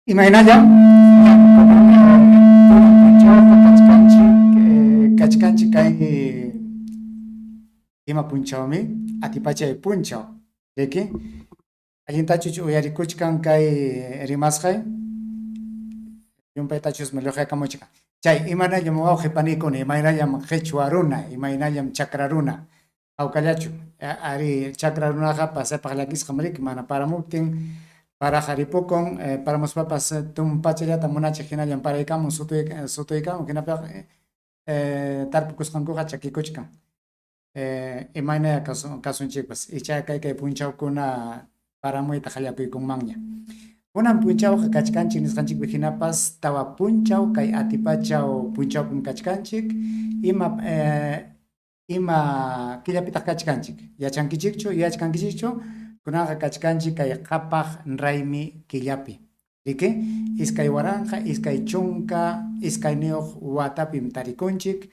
Imaynalla, kachkanchik kay ima punchawmi atipachay punchaw riki allintachuch uyarikuchkan kay rimasqay yumpaytachus melojaykamuchkan chay imanallam wawqipanikuna imaynallam qhichwa runa imaynallam chakra runa awkallachu ari chakra runaqa pasaypaq llakisqam riki mana paramuptin para haripukun para muspapas tumpachallata munachik hinallam paraykamun sutuykamun hinapaq tarpukusqankuqa chakikuchkan imaynaya kasunchikpas icha kay punchawkuna paramuyta qallakuykunmanña kunan punchawqa kachkanchik nisqanchikpi hinapas tawa punchaw kay atipachaw punchawpim kachkanchik ima killapitaq kachkanchik yachkankichikchu kunaqa kachkanchik kay qhapaq raymi killapi riki iskay waranqa iskay chunka iskay niyuq watapim tarikunchik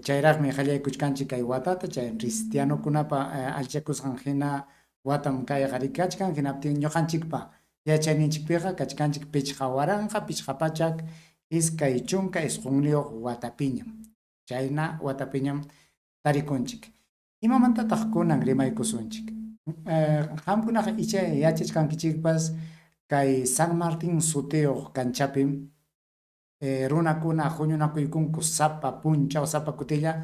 chayraqmi qallaykuchkanchik kay watata chay cristianokunapa alchakusqan hina watam kayqa rikachkan hinaptin ñuqanchikpa yachayninchikpiqa kachkanchik pichqa waranqa pichqa pachak iskay chunka isqun niyuq watapiñam chayna watapiñam tarikunchik imamantataq kunan rimaykusunchik qamkunaqa icha yachachkankichikpas kay San Martín sutiyuq kanchapim runakuna huñunakuykunku sapa punchaw sapa kutilla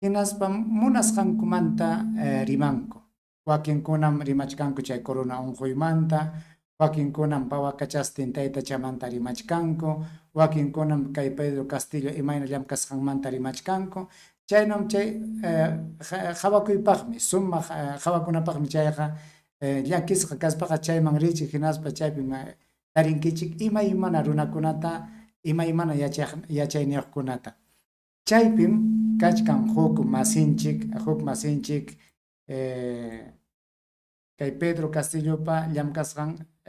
hinaspa munasqankumanta rimanku wakinkunam rimachkanku chay corona unquymanta wakinkunam pawakachastin taytachamanta rimachkanku wakinkunam kay Pedro Castillo imayna llamkasqanmanta rimachkanku chaynam chay qhawakuypaqmi sumaq qhawakunapaqmi chayqa llakisqa kaspaqa chayman richiq hinaspa chaypim tarinkichik imaymana runakunata imaymana yachayniyuqkunata chaypim kachkan huk masinchik kay Pedro Castillopa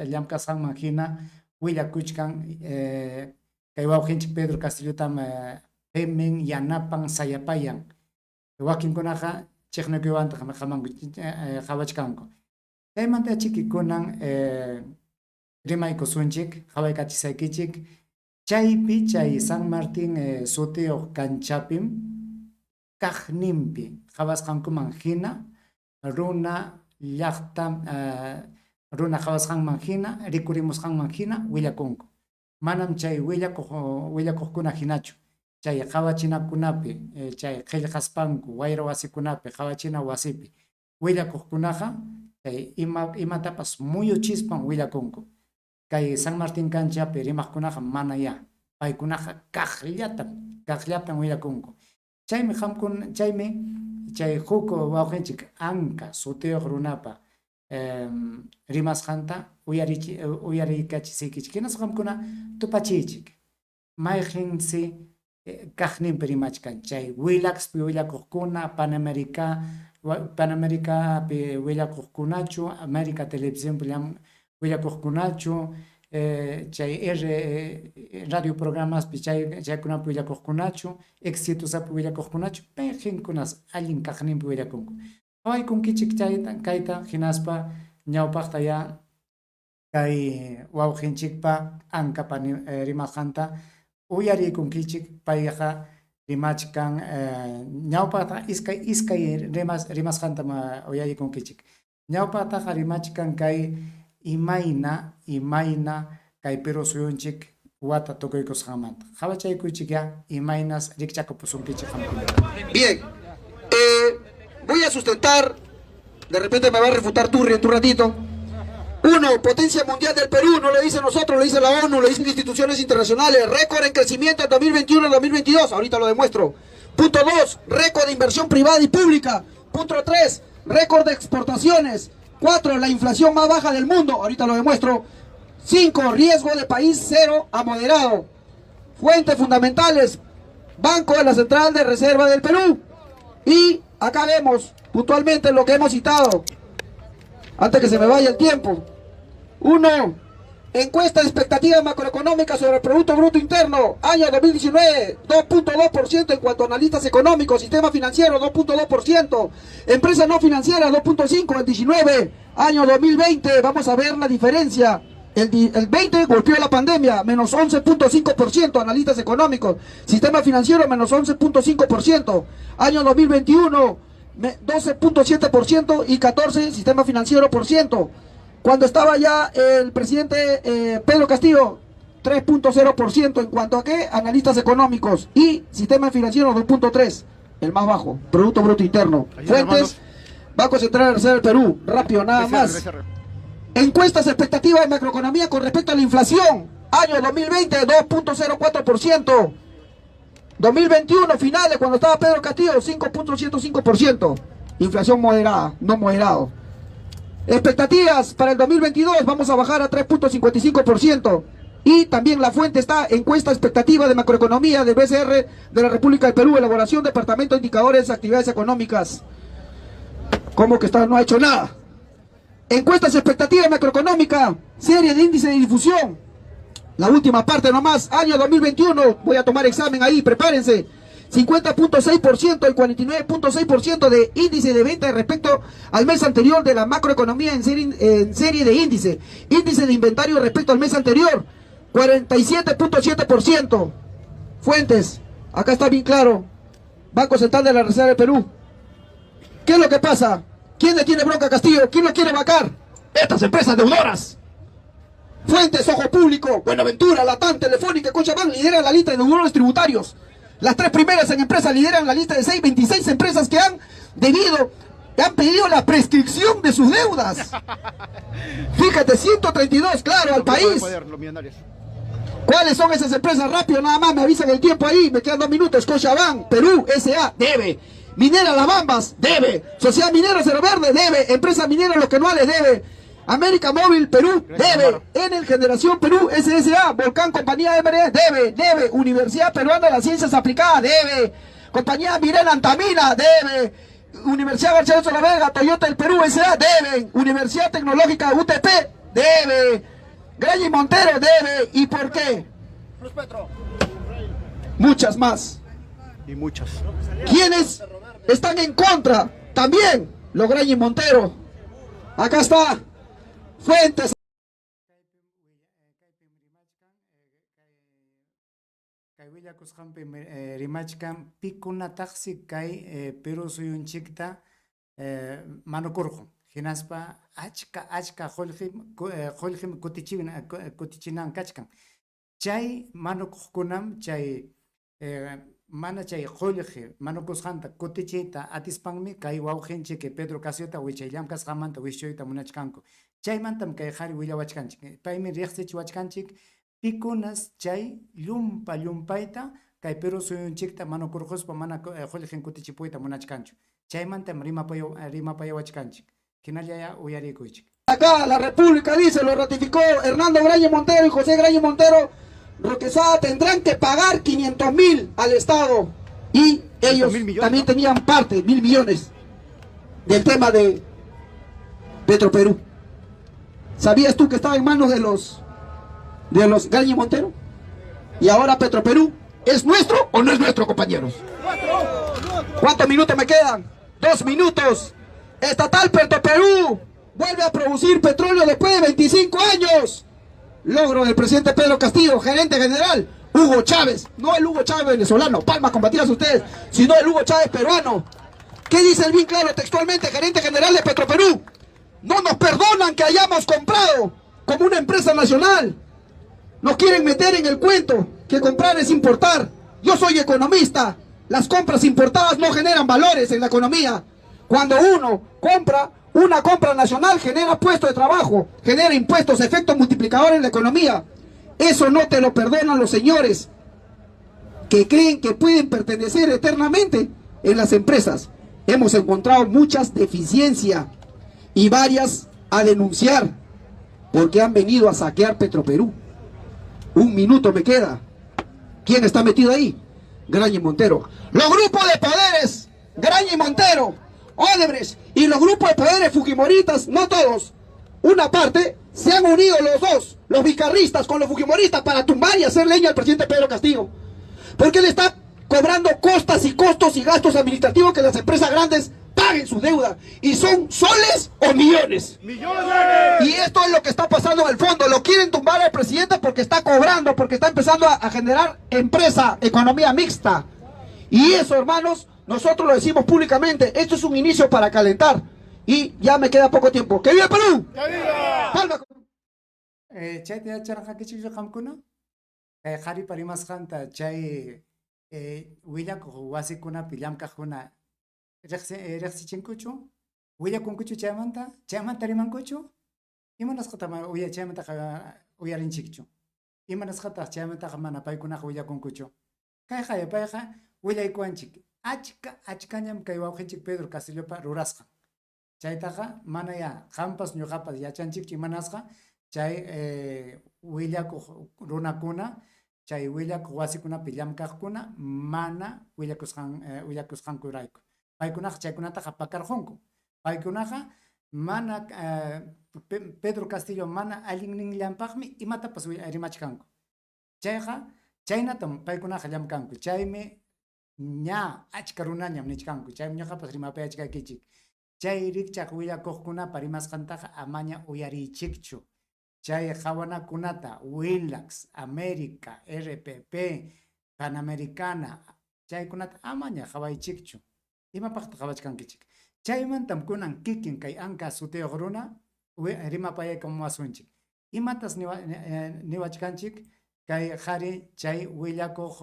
llamkasqanman hina willakuchkan kay wawqinchik Pedro Castillotam hemin yanapan sayapayan wakinkunaqa chiqnikuywanta qhawachkanku chaymanta chikikunan rimaykusunchik qhawaykachisaykichik chaypi chay San Martín sutiyuq kanchapim kaqninpi qhawasqankuman hina runa llaqta runa qhawasqanman hina rikurimusqanman hina willakunku manam chay willakuqkuna hinachu chay qhawachinakunapi chay qillqaspanku wayra wasikunapi qhawachina wasipi willakuqkunaqa chay imatapas muyuchispan willakunku kay San Martín kanchapi rimaqkunaqa mana ya paykunaqa kaqllatam willakunku chaymi chay huk wawqinchik Anka sutiyuq runapa rimasqanta uyarikachisaykichik hinasqa qamkuna tupachiychik mayqinsi kaqninpi rimachkan chay Willaxpi willakuqkuna Panamericapi willakuqkunachu América Televisiónpi willakuqkunachu chay radio programaspi chaykunapi willakuqkunachu Exitosapi willakuqkunachu payqinkunas allin kaqninpi willakunku qhawaykunkichik kayta hinaspa ñawpaqta ya kay wawqinchikpa Ankapa rimasqanta uyarikunkichik payqa rimachkan ñawpaqta iskay rimasqanta uyarikunkichik ñawpaqtaqa rimachkan kay imayna kay Perú suyunchik wata tukuykusqanmanta qhawachaykuychik ya imaynas rikchakupusunkichik qamkuna. Bien, voy a sustentar, de repente me va a refutar Turri en un ratito. Uno, potencia mundial del Perú, no lo dice nosotros, lo dice la ONU, lo dicen instituciones internacionales. Récord en crecimiento en 2021-2022, ahorita lo demuestro. Punto 2, récord de inversión privada y pública. Punto 3, récord de exportaciones. 4, la inflación más baja del mundo, ahorita lo demuestro. 5, riesgo de país cero a moderado. Fuentes fundamentales, Banco de la Central de Reserva del Perú. Y acá vemos puntualmente lo que hemos citado. Antes que se me vaya el tiempo. 1. Encuesta de expectativas macroeconómicas sobre el Producto Bruto Interno. Año 2019, 2.2% en cuanto a analistas económicos. Sistema financiero, 2.2%. Empresas no financieras, 2.5% en 19. Año 2020, vamos a ver la diferencia. El 20 golpeó la pandemia, menos 11.5%, analistas económicos. Sistema financiero, menos 11.5%. Año 2021, 12.7% y 14, sistema financiero por ciento. Cuando estaba ya el presidente Pedro Castillo, 3.0% en cuanto a qué, analistas económicos. Y sistema financiero, 2.3%, el más bajo. Producto Bruto Interno. Fuentes, Banco Central de Reserva del Perú. Rápido, nada más. Encuestas expectativas de macroeconomía con respecto a la inflación. Año 2020, 2.04%. 2021, finales, cuando estaba Pedro Castillo, 5.105%. Inflación moderada, no moderado. Expectativas para el 2022, vamos a bajar a 3.55%. Y también la fuente está, encuesta expectativa de macroeconomía del BCR de la República del Perú, elaboración, departamento de indicadores de actividades económicas. ¿Cómo que está? No ha hecho nada. Encuestas expectativas macroeconómica, serie de índice de difusión. La última parte nomás, año 2021, voy a tomar examen ahí, prepárense. 50.6% y 49.6% de índice de venta respecto al mes anterior de la macroeconomía en serie de índice. Índice de inventario respecto al mes anterior, 47.7%. Fuentes, acá está bien claro. Banco Central de la Reserva del Perú. ¿Qué es lo que pasa? ¿Quién le tiene bronca a Castillo? ¿Quién lo quiere vacar? Estas empresas deudoras. Fuentes, Ojo Público, Buenaventura, Latam, Telefónica, Cochabamba lideran la lista de deudores tributarios. Las tres primeras en empresas lideran la lista de 26 empresas que han pedido la prescripción de sus deudas. Fíjate, 132, claro, al país. ¿Cuáles son esas empresas? Rápido, nada más, me avisan el tiempo ahí, me quedan 2 minutos. Cochabamba, Perú, S.A., debe. Minera Las Bambas, debe. Sociedad Minera Cerro Verde, debe. Empresa Minera Los Quenuales, debe. América Móvil, Perú, debe. Enel Generación Perú, SSA. Volcán Compañía MRE, debe. Universidad Peruana de las Ciencias Aplicadas, debe. Compañía Mirena Antamina, debe. Universidad García de la Vega, Toyota del Perú, S.A., deben. Universidad Tecnológica UTP, debe. Graña y Montero, debe. ¿Y por qué? Muchas más. Y muchas. ¿Quiénes están en contra? También los Graña y Montero. Acá está. Fuentes. Kayuya kusqanpi rimachkan pikunataqsi kay Perú suyunchikta manukurqun hinaspa achka qullqim kutichinan kachkan chay manukuqkunam chay mana chay qullqi manukusqanta kutichiyta atispanmi kay wawqinchiki Pedro Casillota wichayllam kasqamanta wishoyta munachkanku chaymantam kay qhari willawachkanchik paymi riqsichiwachkanchik pikunas chay llumpayta kay Perú suyunchikta manukurquspa mana qullqin kutichipuyta munachkanchu chaymantam rimapayawachkanchik hinallaya uyarikuychik. Acá la República dice, lo ratificó Hernando Graña Montero y José Graña Montero. Roquesada tendrán que pagar 500.000 al Estado y ellos también tenían parte, 1.000 millones del tema de Petroperú. ¿Sabías tú que estaba en manos de los Graña y Montero? Y ahora Petroperú, ¿es nuestro o no es nuestro, compañeros? ¿Cuántos minutos me quedan? 2 minutos. Estatal Petroperú vuelve a producir petróleo después de 25 años. Logro del presidente Pedro Castillo, gerente general, Hugo Chávez, no el Hugo Chávez venezolano, palmas combatidas ustedes, sino el Hugo Chávez peruano. ¿Qué dice el bien claro textualmente, gerente general de Petroperú? No nos perdonan que hayamos comprado como una empresa nacional. Nos quieren meter en el cuento que comprar es importar. Yo soy economista, las compras importadas no generan valores en la economía. Cuando uno compra, una compra nacional genera puestos de trabajo, genera impuestos, efectos multiplicadores en la economía. Eso no te lo perdonan los señores que creen que pueden pertenecer eternamente en las empresas. Hemos encontrado muchas deficiencias y varias a denunciar porque han venido a saquear Petroperú. 1 minuto me queda. ¿Quién está metido ahí? Graña y Montero. Los grupos de poderes, Graña y Montero, Odebrecht y los grupos de poderes fujimoristas, no todos, una parte, se han unido los dos, los vicarristas con los fujimoristas para tumbar y hacer leña al presidente Pedro Castillo. Porque él está cobrando costas y costos y gastos administrativos que las empresas grandes paguen sus deudas. Y son soles o millones. ¡Millones! Y esto es lo que está pasando en el fondo. Lo quieren tumbar al presidente porque está cobrando, porque está empezando a generar empresa, economía mixta. Y eso, hermanos, nosotros lo decimos públicamente. Esto es un inicio para calentar. Y ya me queda poco tiempo. ¡Que viva el Perú! ¡Que viva! ¡Palma! Chay te charqa kichillo qamkuna qhari parimasqanta chay willakuq wasikunapi llamkaqkuna riqsichinkuchu willakunkuchu chaymanta rimankuchu imanasqataq chaymantaqa uyarinchikchu imanasqataq chaymantaqa mana paykunaqa willakunkuchu kayqa payqa willaykuanchik achkañam kay wawqinchik Pedro Castillopa rurasqa chaytaqa mana ya qampas ñuqapas yachanchikchu imanasqa chay willakuq runakuna chay willakuq wasikunapi llamkaqkuna mana willakusqankurayku paykunaqa chaykunataqa pakarqunku paykunaqa mana Pedro Castillo mana allinninllampaqmi imatapas rimachkanku chayqa chaynatam paykunaqa llamkanku chaymi ña achka runañam nichkanku chaymi ñuqapas rimapay achkaykichik chay rikchaq willakuqkunapa rimasqantaqa amaña uyarichikchu chay qhawanakunata Willax, América, RPP, Panamericana chaykunata amaña qhawaychikchu imapaqta qhawachkankichik chaymantam kunan kikin kay anka sutiyuq runa rimapayaykamuwasunchik imatas niwachkanchik kay qhari chay willakuq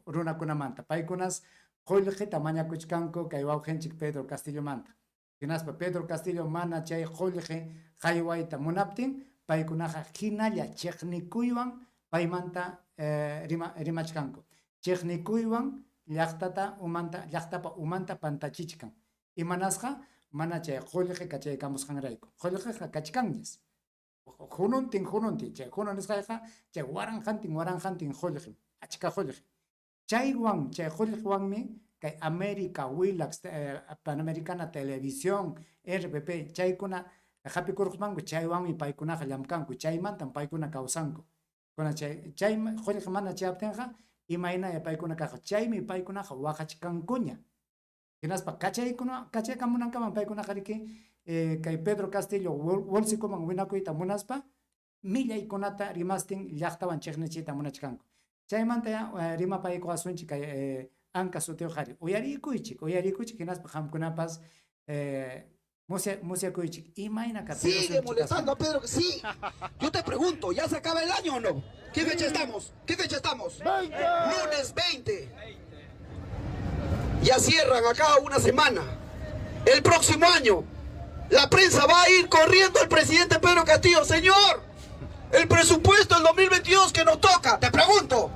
runakunamanta paykunas qullqita mañakuchkanku kay wawqinchik Pedro Castillo manta hinaspa Pedro Castillo mana chay qullqi qaywayta munaptin paykunaqa hinalla chiqnikuywan paymanta rimachkanku chiqnikuywan llaqtapa umanta pantachichkan imanasqa mana chay qullqi kachaykamusqanrayku qullqiqa kachkanñas hununtin chay hununisqayqa chay waranqantin qullqi achka qullqi chay qullqiwanmi kay América, Willax, Panamericana Televisión, RPP chaykuna hapikurqmanku chaywanmi paykunaqa llamkanku chaymantam paykuna kawsanku kuna chay qullqi mana chayaptinqa imaynaya paykuna kaqa chaymi paykunaqa waqachkankuña hinaspa kachaykamunankaman paykunaqa riki kay Pedro Castillo bolsikuman winakuyta munaspa millaykunata rimastin llaqtawan chiqnichiyta munachkanku chaymanta rimapayku asunchik kay anka sutiyuq qhari uyarikuychik hinaspa qamkunapas musyakuychik imayna kapiro sigue molestando a Pedro, sí. Yo te pregunto, ¿ya se acaba el año o no? ¿Qué fecha estamos? Lunes 20. Ya cierran acá una semana. El próximo año la prensa va a ir corriendo al presidente Pedro Castillo. Señor, el presupuesto del 2022 que nos toca, te pregunto,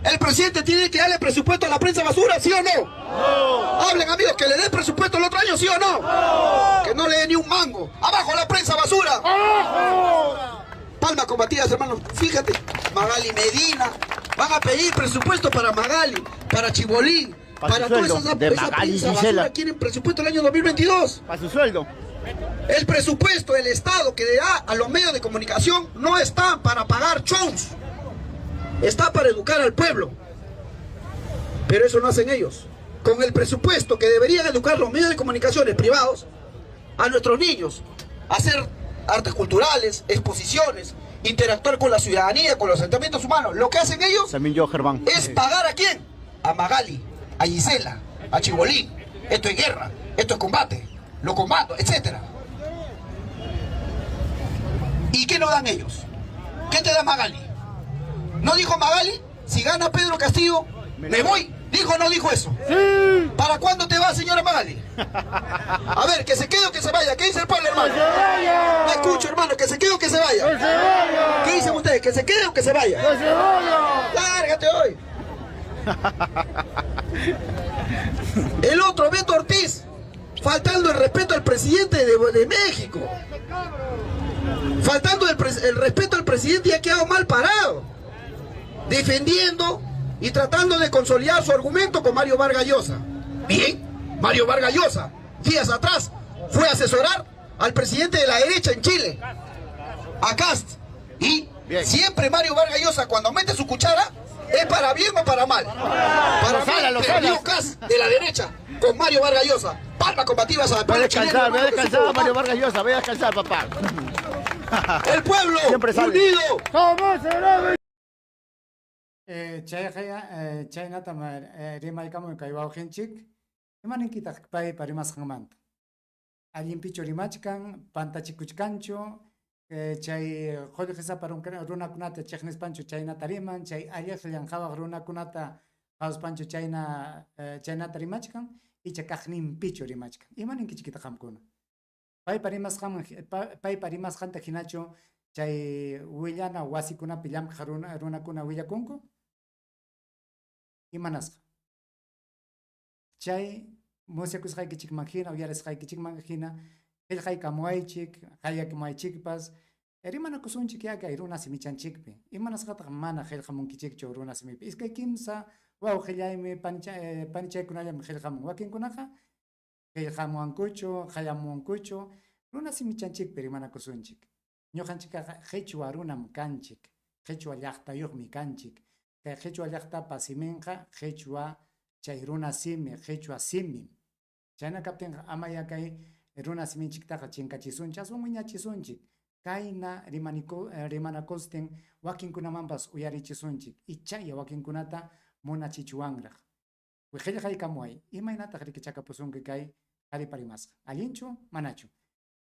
¿el presidente tiene que darle presupuesto a la prensa basura, sí o no? No. Hablen, amigos, que le dé presupuesto el otro año, sí o no. No. Que no le dé ni un mango. ¡Abajo la prensa basura! ¡Abajo! Palmas combatidas, hermanos. Fíjate, Magali Medina. Van a pedir presupuesto para Magali, para Chibolín, para todas esa prensa basura. Quieren presupuesto el año 2022. Para su sueldo. El presupuesto del Estado que da a los medios de comunicación no está para pagar shows. Está para educar al pueblo. Pero eso no hacen ellos. Con el presupuesto que deberían educar los medios de comunicaciones privados a nuestros niños, hacer artes culturales, exposiciones, interactuar con la ciudadanía, con los asentamientos humanos. Lo que hacen ellos también yo, Germán, es pagar ¿a quién? A Magali, a Gisela, a Chibolín. Esto es guerra, esto es combate, lo combato, etc. ¿Y qué nos dan ellos? ¿Qué te da Magali? ¿No dijo Magali? Si gana Pedro Castillo, me voy. ¿Dijo o no dijo eso? Sí. ¿Para cuándo te va, señora Magali? A ver, que se quede o que se vaya. ¿Qué dice el pueblo, hermano? ¡Que se vaya! Me escucho, hermano, que se quede o que se vaya. ¡Que se vaya! ¿Qué dicen ustedes? ¿Que se quede o que se vaya? ¡Que se vaya! ¡Lárgate hoy! El otro, Beto Ortiz, faltando el respeto al presidente de México. Faltando el respeto al presidente y ha quedado mal parado. Defendiendo y tratando de consolidar su argumento con Mario Vargas Llosa. Bien, Mario Vargas Llosa, días atrás, fue a asesorar al presidente de la derecha en Chile, a Kast. Y bien, siempre Mario Vargas Llosa, cuando mete su cuchara, es para bien o para mal. Para mal, perdió Kast de la derecha con Mario Vargas Llosa. Palmas combativas a Voy a descansar, Mario Vargas Llosa, voy a descansar, papá. El pueblo Siempre sale. unido. Jamás será Chaynata rimaykamun kay wawqinchik imaninkitaq pay parimasqanmanta allinpichu rimachkan pantachikuchkanchu chay qullqisapa runakunata chiqnispanchu chaynata riman chay alliqllan qhawaq runakunata qhawaspanchu chaynata rimachkan icha kaqninpichu rimachkan imaninkichikita qamkuna paypa rimasqanta hinachu chay willana wasikunapi llamkaq runakuna willakunku imanasqa chay musyakusqaykichikman hina uyarisqaykichikman hina qillqaykamuaychik qallakimuaychikpas rimanakusunchik kay runa simichanchikpi imanasqataq mana qillqamunkichikchu runa simipi iskay kimsa wawqillaymi panichaykunallam qillqamun wakinkunaqa qillqamuwankuchu qallamuwankuchu runa simichanchikpi rimanakusunchik ñuqanchikqa qhichwa runam kanchik qhichwa llaqtayuqmi kanchik kay qhichwa llaqtapa siminqa qhichwa chay runa simi qhichwa simim chayna kaptinqa amaya kay runa siminchiktaqa chinkachisunchik aswan wiñachisunchik kayna rimanakustin wakinkunamanpas uyarichisunchik ichaya wakinkunata munachichuwanraq qillqaykamuay imaynataq rikichakapusunki kay qhariparimasqa allinchu manachu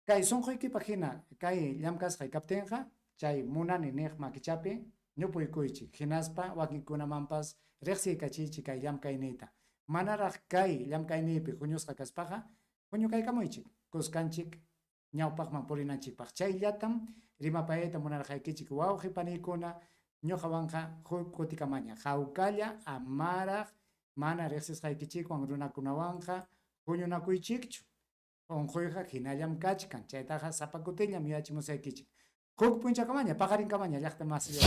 kay sunquykipa hina kay llamkasqay kaptinqa chay munani niq makichapi ñupuykuychik hinaspa wakinkunamanpas riqsiykachichik kay llamkayniyta manaraq kay llamkayniypi huñusqa kaspaqa huñukaykamuychik kuskanchik ñawpaqman purinanchikpaq chayllatam rimapayayta munarqaykichik wawqi paniykuna ñuqawanqa huk kutikamaña hawkalla amaraq mana riqsisqaykichikwan runakunawanqa huñunakuychikchu unquyqa hinallam kachkan chaytaqa sapakutillam yuyachimusaykichik huk punchakamaña paqarinkamaña llaqta masilla